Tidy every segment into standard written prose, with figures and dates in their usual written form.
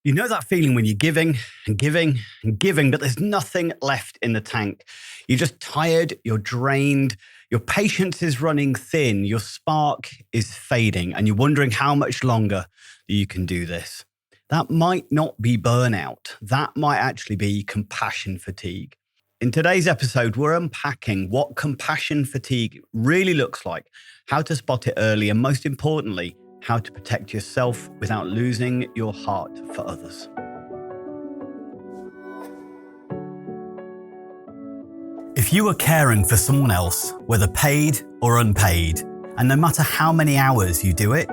You know that feeling when you're giving and giving and giving, but there's nothing left in the tank. You're just tired, you're drained, your patience is running thin, your spark is fading, and you're wondering how much longer you can do this. That might not be burnout. That might actually be compassion fatigue. In today's episode, we're unpacking what compassion fatigue really looks like, how to spot it early, and most importantly, how to protect yourself without losing your heart for others. If you are caring for someone else, whether paid or unpaid, and no matter how many hours you do it,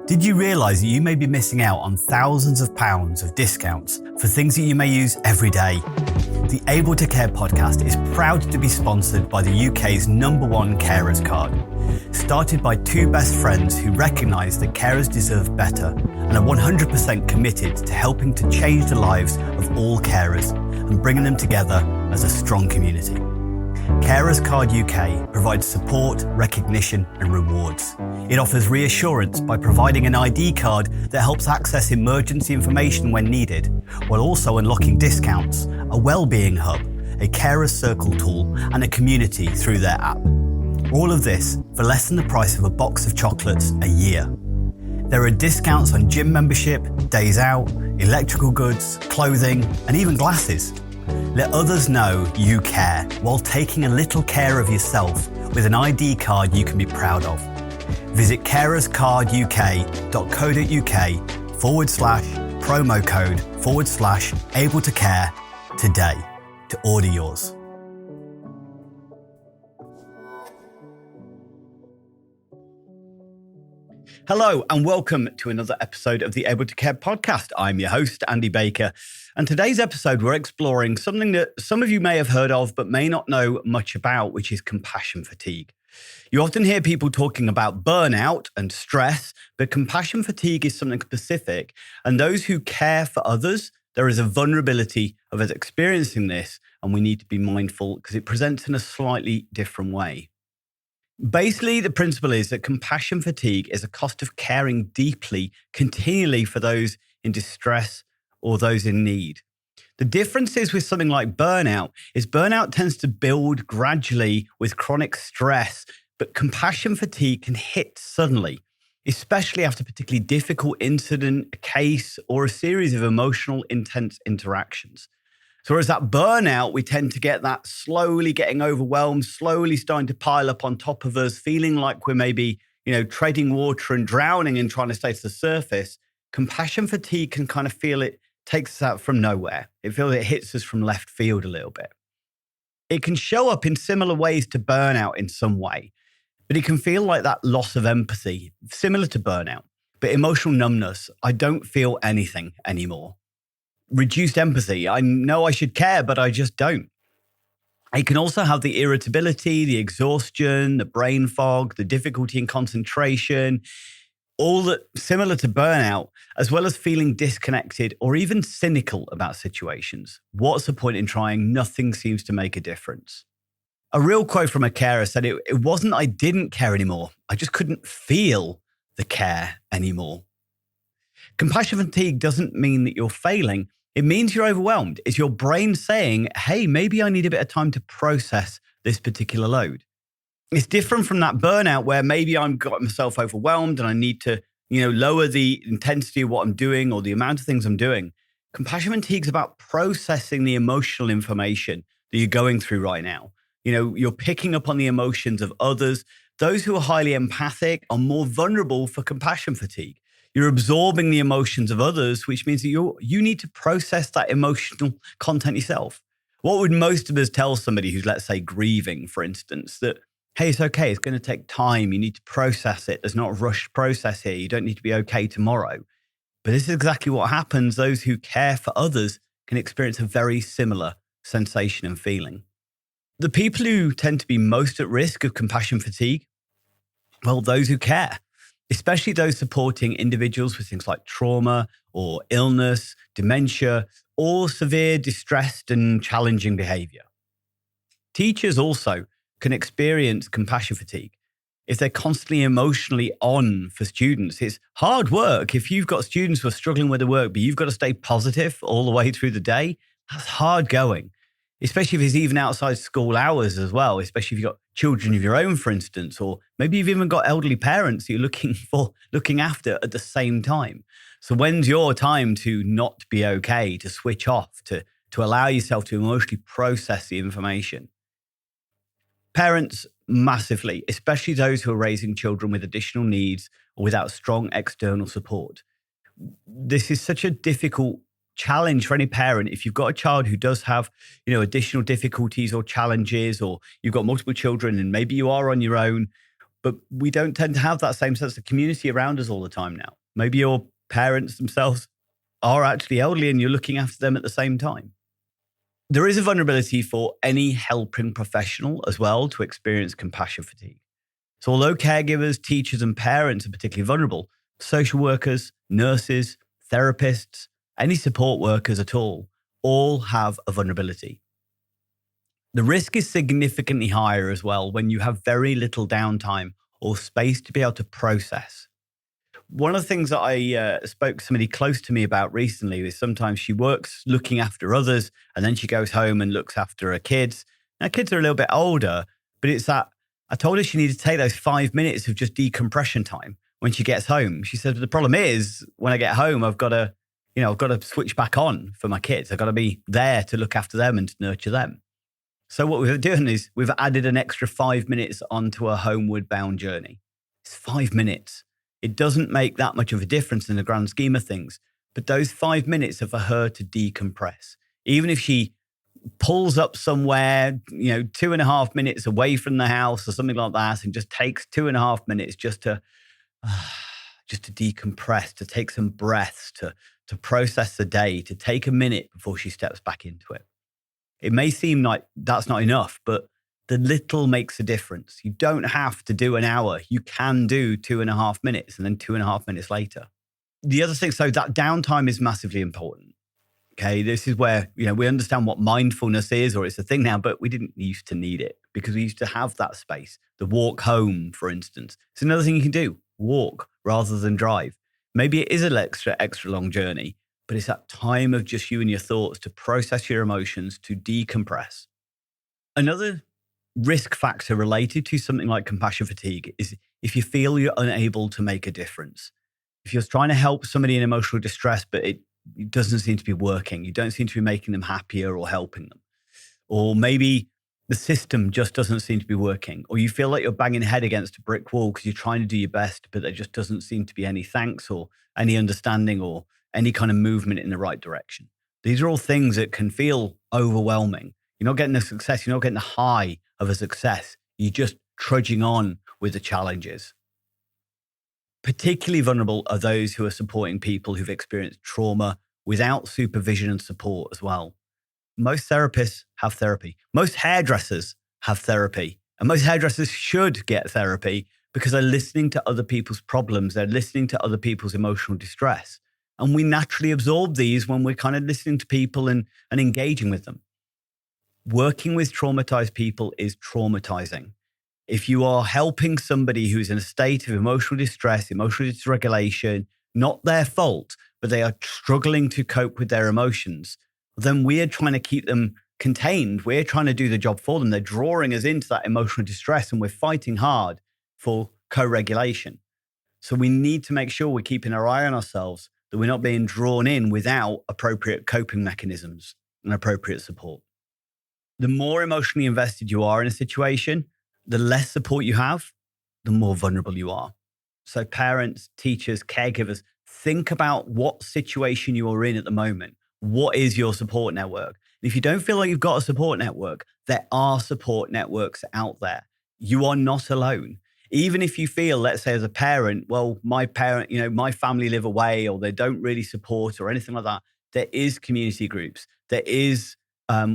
did you realise that you may be missing out on thousands of pounds of discounts for things that you may use every day? The Able to Care podcast is proud to be sponsored by the UK's #1 carers card. Started by two best friends who recognise that carers deserve better and are 100% committed to helping to change the lives of all carers and bringing them together as a strong community. Carers Card UK provides support, recognition and rewards. It offers reassurance by providing an ID card that helps access emergency information when needed, while also unlocking discounts, a wellbeing hub, a carers circle tool and a community through their app. All of this for less than the price of a box of chocolates a year. There are discounts on gym membership, days out, electrical goods, clothing and even glasses. Let others know you care while taking a little care of yourself with an ID card you can be proud of. Visit carerscarduk.co.uk/promo code/able to care today to order yours. Hello and welcome to another episode of the Able to Care podcast. I'm your host, Andy Baker. And today's episode, we're exploring something that some of you may have heard of, but may not know much about, which is compassion fatigue. You often hear people talking about burnout and stress, but compassion fatigue is something specific. And those who care for others, there is a vulnerability of us experiencing this, and we need to be mindful because it presents in a slightly different way. Basically, the principle is that compassion fatigue is a cost of caring deeply, continually for those in distress or those in need. The difference is with something like burnout tends to build gradually with chronic stress, but compassion fatigue can hit suddenly, especially after a particularly difficult incident, a case, or a series of emotional, intense interactions. So whereas that burnout, we tend to get that slowly getting overwhelmed, slowly starting to pile up on top of us, feeling like we're maybe, treading water and drowning and trying to stay to the surface. Compassion fatigue can kind of feel it takes us out from nowhere. It feels it hits us from left field a little bit. It can show up in similar ways to burnout in some way, but it can feel like that loss of empathy, similar to burnout, but emotional numbness. I don't feel anything anymore. Reduced empathy. I know I should care, but I just don't. It can also have the irritability, the exhaustion, the brain fog, the difficulty in concentration, all that similar to burnout, as well as feeling disconnected or even cynical about situations. What's the point in trying? Nothing seems to make a difference. A real quote from a carer said, it wasn't I didn't care anymore. I just couldn't feel the care anymore. Compassion fatigue doesn't mean that you're failing. It means you're overwhelmed. It's your brain saying, hey, maybe I need a bit of time to process this particular load. It's different from that burnout where maybe I've got myself overwhelmed and I need to, lower the intensity of what I'm doing or the amount of things I'm doing. Compassion fatigue is about processing the emotional information that you're going through right now. You're picking up on the emotions of others. Those who are highly empathic are more vulnerable for compassion fatigue. You're absorbing the emotions of others, which means that you need to process that emotional content yourself. What would most of us tell somebody who's, let's say, grieving, for instance, that, hey, it's okay, it's going to take time. You need to process it. There's not a rushed process here. You don't need to be okay tomorrow. But this is exactly what happens. Those who care for others can experience a very similar sensation and feeling. The people who tend to be most at risk of compassion fatigue, well, those who care. Especially those supporting individuals with things like trauma or illness, dementia, or severe distressed and challenging behavior. Teachers also can experience compassion fatigue. if they're constantly emotionally on for students, it's hard work. If you've got students who are struggling with the work, but you've got to stay positive all the way through the day, that's hard going, especially if it's even outside school hours as well, especially if you've got children of your own, for instance, or maybe you've even got elderly parents that you're looking after at the same time. So when's your time to not be okay, to switch off, to allow yourself to emotionally process the information? Parents massively, especially those who are raising children with additional needs or without strong external support. This is such a difficult challenge for any parent. If you've got a child who does have, additional difficulties or challenges, or you've got multiple children and maybe you are on your own, but we don't tend to have that same sense of community around us all the time now. Maybe your parents themselves are actually elderly and you're looking after them at the same time. There is a vulnerability for any helping professional as well to experience compassion fatigue. So although caregivers, teachers, and parents are particularly vulnerable, social workers, nurses, therapists, any support workers at all have a vulnerability. The risk is significantly higher as well when you have very little downtime or space to be able to process. One of the things that I spoke to somebody close to me about recently is sometimes she works looking after others and then she goes home and looks after her kids. Now, kids are a little bit older, but it's that I told her she needed to take those 5 minutes of just decompression time when she gets home. She said, the problem is when I get home, I've got to switch back on for my kids. I've got to be there to look after them and to nurture them. So what we've done is we've added an extra 5 minutes onto a homeward bound journey. It's 5 minutes. It doesn't make that much of a difference in the grand scheme of things, but those 5 minutes are for her to decompress. Even if she pulls up somewhere, 2.5 minutes away from the house or something like that, and just takes 2.5 minutes just to decompress, to take some breaths, to process the day, to take a minute before she steps back into it. It may seem like that's not enough, but the little makes a difference. You don't have to do an hour. You can do 2.5 minutes and then 2.5 minutes later. The other thing, so that downtime is massively important. Okay, this is where, we understand what mindfulness is, or it's a thing now, but we didn't used to need it because we used to have that space. The walk home, for instance. It's another thing you can do, walk rather than drive. Maybe it is an extra long journey, but it's that time of just you and your thoughts to process your emotions, to decompress. Another risk factor related to something like compassion fatigue is if you feel you're unable to make a difference. If you're trying to help somebody in emotional distress, but it doesn't seem to be working, you don't seem to be making them happier or helping them. Or maybe the system just doesn't seem to be working, or you feel like you're banging your head against a brick wall because you're trying to do your best, but there just doesn't seem to be any thanks or any understanding or any kind of movement in the right direction. These are all things that can feel overwhelming. You're not getting the success, you're not getting the high of a success. You're just trudging on with the challenges. Particularly vulnerable are those who are supporting people who've experienced trauma without supervision and support as well. Most therapists have therapy. Most hairdressers have therapy. And most hairdressers should get therapy because they're listening to other people's problems. They're listening to other people's emotional distress. And we naturally absorb these when we're kind of listening to people and engaging with them. Working with traumatized people is traumatizing. If you are helping somebody who's in a state of emotional distress, emotional dysregulation, not their fault, but they are struggling to cope with their emotions, then we're trying to keep them contained. We're trying to do the job for them. They're drawing us into that emotional distress and we're fighting hard for co-regulation. So we need to make sure we're keeping our eye on ourselves, that we're not being drawn in without appropriate coping mechanisms and appropriate support. The more emotionally invested you are in a situation, the less support you have, the more vulnerable you are. So parents, teachers, caregivers, think about what situation you are in at the moment. What is your support network? And if you don't feel like you've got a support network, there are support networks out there. You are not alone. Even if you feel, let's say as a parent, well, my family live away or they don't really support or anything like that, there is community groups. There is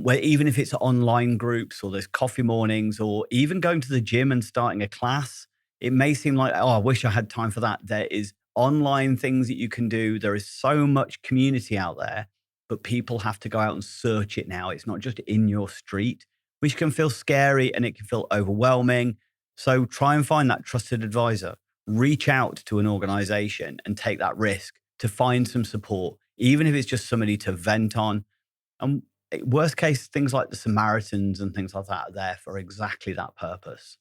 where even if it's online groups or there's coffee mornings or even going to the gym and starting a class, it may seem like, oh, I wish I had time for that. There is online things that you can do. There is so much community out there, but people have to go out and search it now. It's not just in your street, which can feel scary and it can feel overwhelming. So try and find that trusted advisor, reach out to an organization and take that risk to find some support, even if it's just somebody to vent on. And worst case, things like the Samaritans and things like that are there for exactly that purpose.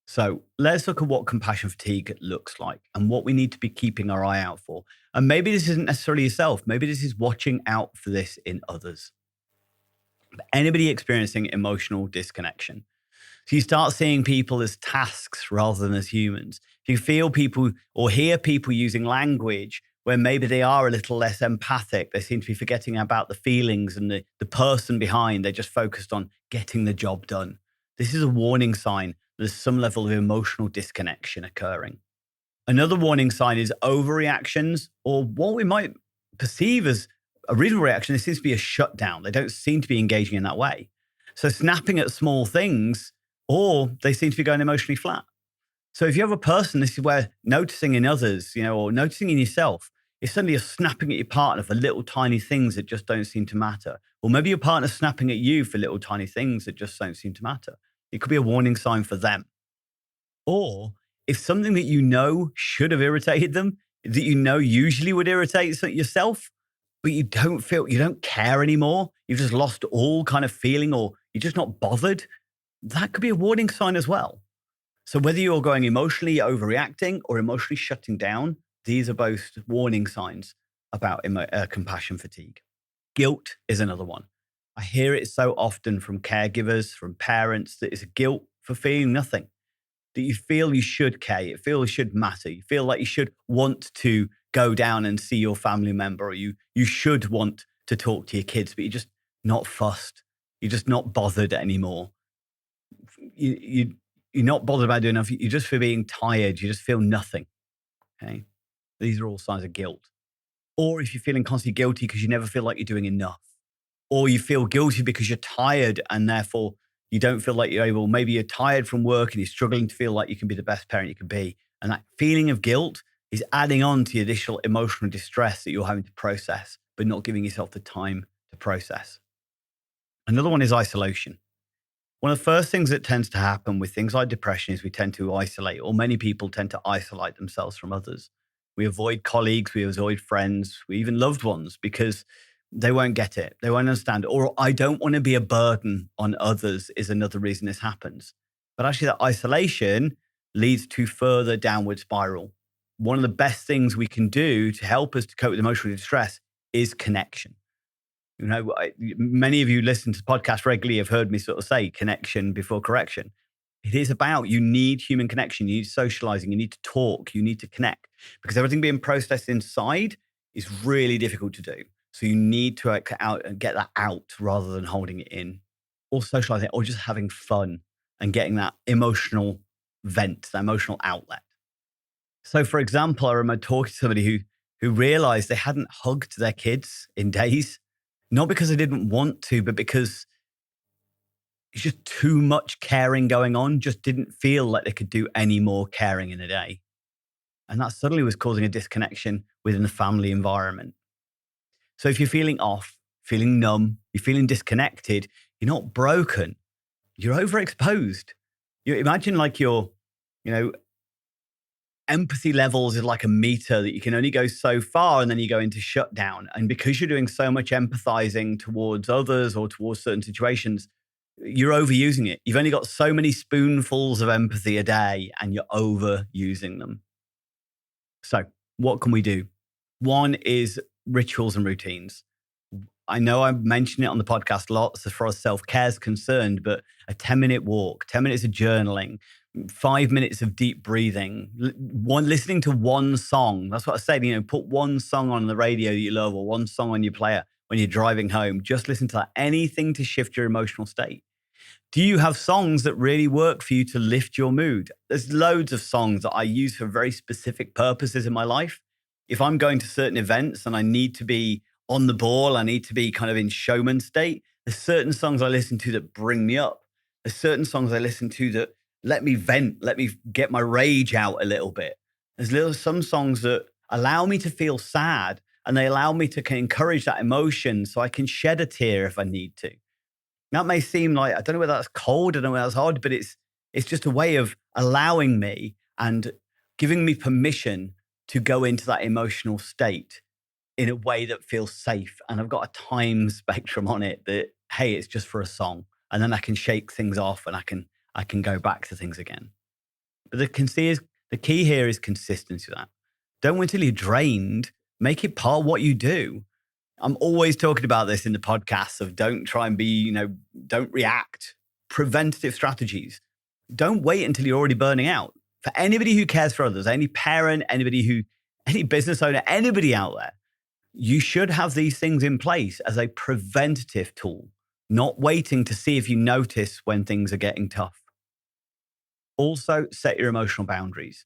So let's look at what compassion fatigue looks like and what we need to be keeping our eye out for. And maybe this isn't necessarily yourself. Maybe this is watching out for this in others. Anybody experiencing emotional disconnection. So you start seeing people as tasks rather than as humans. If you feel people or hear people using language where maybe they are a little less empathic, they seem to be forgetting about the feelings and the person behind. They're just focused on getting the job done. This is a warning sign there's some level of emotional disconnection occurring. Another warning sign is overreactions, or what we might perceive as a reasonable reaction. There seems to be a shutdown. They don't seem to be engaging in that way. So snapping at small things, or they seem to be going emotionally flat. So if you have a person, this is where noticing in others, or noticing in yourself, if suddenly you're snapping at your partner for little tiny things that just don't seem to matter. Or maybe your partner's snapping at you for little tiny things that just don't seem to matter. It could be a warning sign for them. Or if something that you know should have irritated them, that you know usually would irritate yourself, but you don't care anymore. You've just lost all kind of feeling, or you're just not bothered. That could be a warning sign as well. So whether you're going emotionally overreacting or emotionally shutting down, these are both warning signs about compassion fatigue. Guilt is another one. I hear it so often from caregivers, from parents, that it's a guilt for feeling nothing, that you feel you should care, you feel it should matter, you feel like you should want to go down and see your family member, or you should want to talk to your kids, but you're just not fussed. You're just not bothered anymore. You're not bothered about doing enough. You just feel being tired. You just feel nothing. Okay. These are all signs of guilt. Or if you're feeling constantly guilty because you never feel like you're doing enough, or you feel guilty because you're tired and therefore you don't feel like you're able, maybe you're tired from work and you're struggling to feel like you can be the best parent you can be. And that feeling of guilt is adding on to the additional emotional distress that you're having to process, but not giving yourself the time to process. Another one is isolation. One of the first things that tends to happen with things like depression is we tend to isolate, or many people tend to isolate themselves from others. We avoid colleagues, we avoid friends, we even loved ones, because they won't get it. They won't understand. Or I don't want to be a burden on others is another reason this happens. But actually that isolation leads to further downward spiral. One of the best things we can do to help us to cope with emotional distress is connection. Many of you listen to the podcast regularly have heard me sort of say connection before correction. It is about, you need human connection. You need socializing. You need to talk. You need to connect, because everything being processed inside is really difficult to do. So you need to get that out rather than holding it in, or socializing, or just having fun and getting that emotional vent, that emotional outlet. So for example, I remember talking to somebody who realized they hadn't hugged their kids in days, not because they didn't want to, but because it's just too much caring going on, just didn't feel like they could do any more caring in a day. And that suddenly was causing a disconnection within the family environment. So if you're feeling off, feeling numb, you're feeling disconnected, you're not broken, you're overexposed. You imagine like empathy levels is like a meter that you can only go so far, and then you go into shutdown. And because you're doing so much empathizing towards others or towards certain situations, you're overusing it. You've only got so many spoonfuls of empathy a day and you're overusing them. So what can we do? One is rituals and routines. I know I mention it on the podcast a lot, so as far as self-care is concerned, but a 10-minute walk, 10 minutes of journaling, 5 minutes of deep breathing, listening to one song. That's what I said, put one song on the radio that you love, or one song on your player when you're driving home. Just listen to that. Anything to shift your emotional state. Do you have songs that really work for you to lift your mood? There's loads of songs that I use for very specific purposes in my life. If I'm going to certain events and I need to be on the ball, I need to be kind of in showman state, there's certain songs I listen to that bring me up. There's certain songs I listen to that let me vent, let me get my rage out a little bit. There's some songs that allow me to feel sad, and they allow me to encourage that emotion so I can shed a tear if I need to. That may seem like, I don't know whether that's cold, I don't know whether that's odd, but it's It's just a way of allowing me and giving me permission to go into that emotional state in a way that feels safe. And I've got a time spectrum on it that, hey, it's just for a song. And then I can shake things off and I can go back to things again. But the key here is consistency with that. Don't wait until you're drained. Make it part of what you do. I'm always talking about this in the podcast of don't try and be, don't react. Preventative strategies. Don't wait until you're already burning out. For anybody who cares for others, any parent, any business owner, anybody out there, you should have these things in place as a preventative tool, not waiting to see if you notice when things are getting tough. Also, set your emotional boundaries.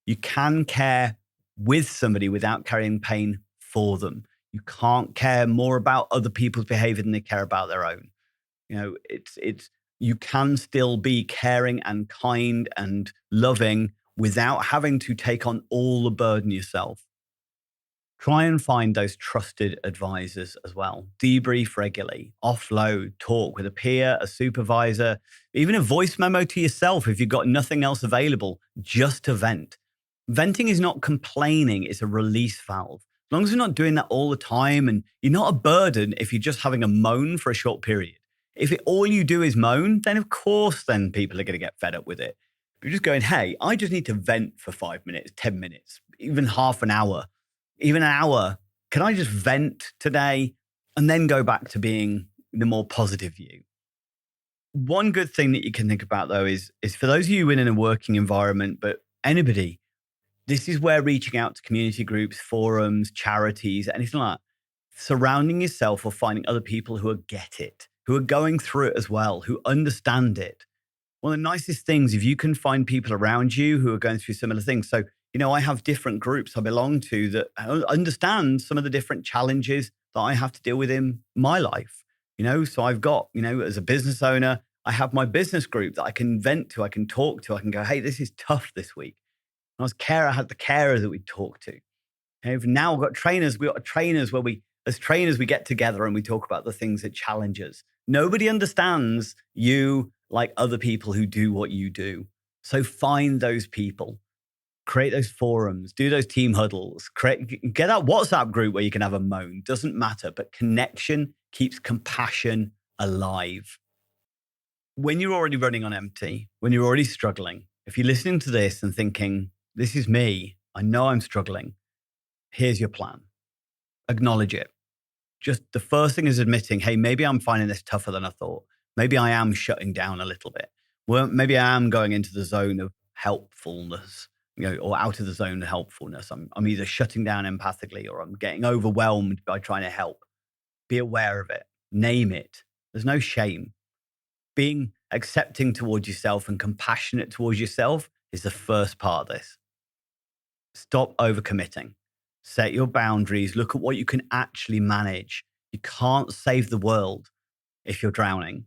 You can care with somebody without carrying pain for them. You can't care more about other people's behavior than they care about their own. You can still be caring and kind and loving without having to take on all the burden yourself. Try and find those trusted advisors as well. Debrief regularly, offload, talk with a peer, a supervisor, even a voice memo to yourself if you've got nothing else available, just to vent. Venting is not complaining, it's a release valve. As long as you're not doing that all the time and you're not a burden if you're just having a moan for a short period. If all you do is moan, then of course then people are going to get fed up with it. But you're just going, hey, I just need to vent for 5 minutes, 10 minutes, even half an hour. Even an hour, can I just vent today and then go back to being the more positive you? One good thing that you can think about though is for those of you in a working environment, but anybody, this is where reaching out to community groups, forums, charities, anything like that, surrounding yourself or finding other people who get it, who are going through it as well, who understand it. One of the nicest things, if you can find people around you who are going through similar things. So I have different groups I belong to that understand some of the different challenges that I have to deal with in my life. So I've got, as a business owner, I have my business group that I can vent to, I can talk to, I can go, hey, this is tough this week. And as carer, I had the carer that we talk to. And now we've got trainers, where as trainers, we get together and we talk about the things that challenge us. Nobody understands you like other people who do what you do. So find those people. Create those forums, do those team huddles, get that WhatsApp group where you can have a moan. Doesn't matter, but connection keeps compassion alive. When you're already running on empty, when you're already struggling, if you're listening to this and thinking, this is me, I know I'm struggling, here's your plan. Acknowledge it. Just the first thing is admitting, hey, maybe I'm finding this tougher than I thought. Maybe I am shutting down a little bit. Well, maybe I am going into the zone of helpfulness. Or out of the zone of helpfulness. I'm either shutting down empathically or I'm getting overwhelmed by trying to help. Be aware of it. Name it. There's no shame. Being accepting towards yourself and compassionate towards yourself is the first part of this. Stop overcommitting. Set your boundaries. Look at what you can actually manage. You can't save the world if you're drowning.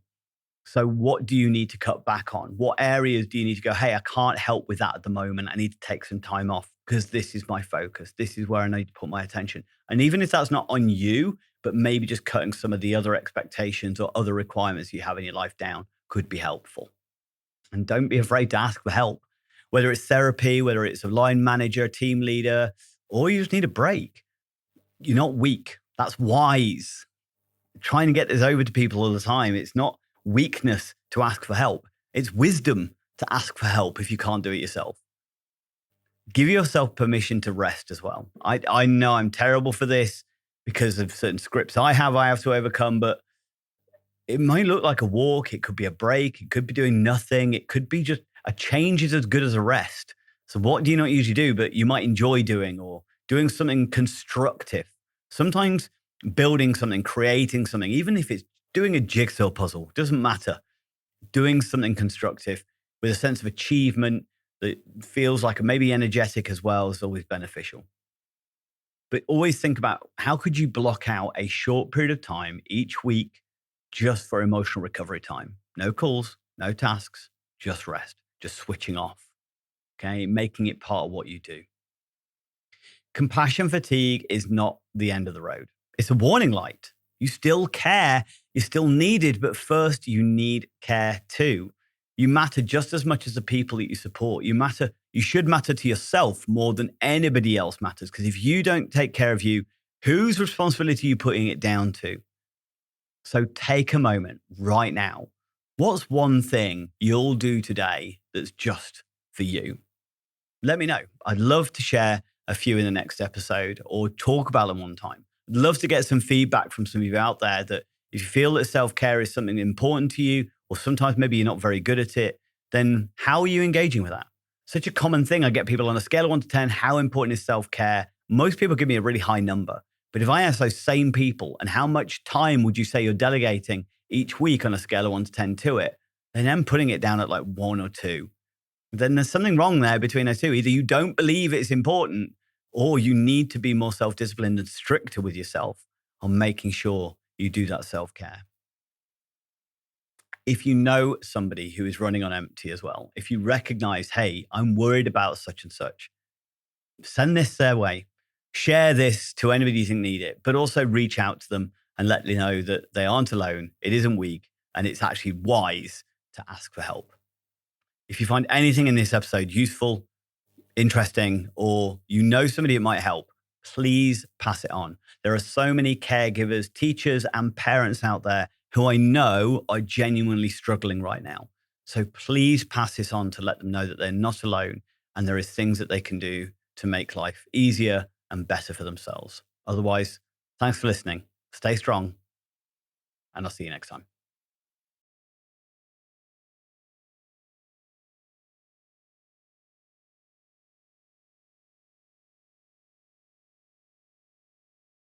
So what do you need to cut back on? What areas do you need to go, hey, I can't help with that at the moment. I need to take some time off because this is my focus. This is where I need to put my attention. And even if that's not on you, but maybe just cutting some of the other expectations or other requirements you have in your life down could be helpful. And don't be afraid to ask for help, whether it's therapy, whether it's a line manager, team leader, or you just need a break. You're not weak. That's wise. Trying to get this over to people all the time. It's not weakness to ask for help. It's wisdom to ask for help if you can't do it yourself. Give yourself permission to rest as well. I know I'm terrible for this because of certain scripts I have to overcome, but it might look like a walk. It could be a break. It could be doing nothing. It could be just a change is as good as a rest. So what do you not usually do, but you might enjoy doing, or doing something constructive? Sometimes building something, creating something, even if it's doing a jigsaw puzzle, doesn't matter. Doing something constructive with a sense of achievement that feels like maybe energetic as well is always beneficial. But always think about how could you block out a short period of time each week just for emotional recovery time. No calls, no tasks, just rest, just switching off. Okay, making it part of what you do. Compassion fatigue is not the end of the road. It's a warning light. You still care, you're still needed, but first you need care too. You matter just as much as the people that you support. You should matter to yourself more than anybody else matters. Because if you don't take care of you, whose responsibility are you putting it down to? So take a moment right now. What's one thing you'll do today that's just for you? Let me know. I'd love to share a few in the next episode or talk about them one time. I'd love to get some feedback from some of you out there that if you feel that self-care is something important to you, or sometimes maybe you're not very good at it, then how are you engaging with that? Such a common thing. I get people on a scale of 1 to 10, how important is self-care? Most people give me a really high number. But if I ask those same people, and how much time would you say you're delegating each week on a scale of 1 to 10 to it, and then putting it down at like 1 or 2, then there's something wrong there between those two. Either you don't believe it's important, or you need to be more self-disciplined and stricter with yourself on making sure you do that self-care. If you know somebody who is running on empty as well, if you recognize, hey, I'm worried about such and such, send this their way. Share this to anybody you think need it, but also reach out to them and let them know that they aren't alone. It isn't weak, and it's actually wise to ask for help. If you find anything in this episode useful, interesting, or you know somebody it might help, please pass it on. There are so many caregivers, teachers, and parents out there who I know are genuinely struggling right now. So please pass this on to let them know that they're not alone and there is things that they can do to make life easier and better for themselves. Otherwise, thanks for listening. Stay strong, and I'll see you next time.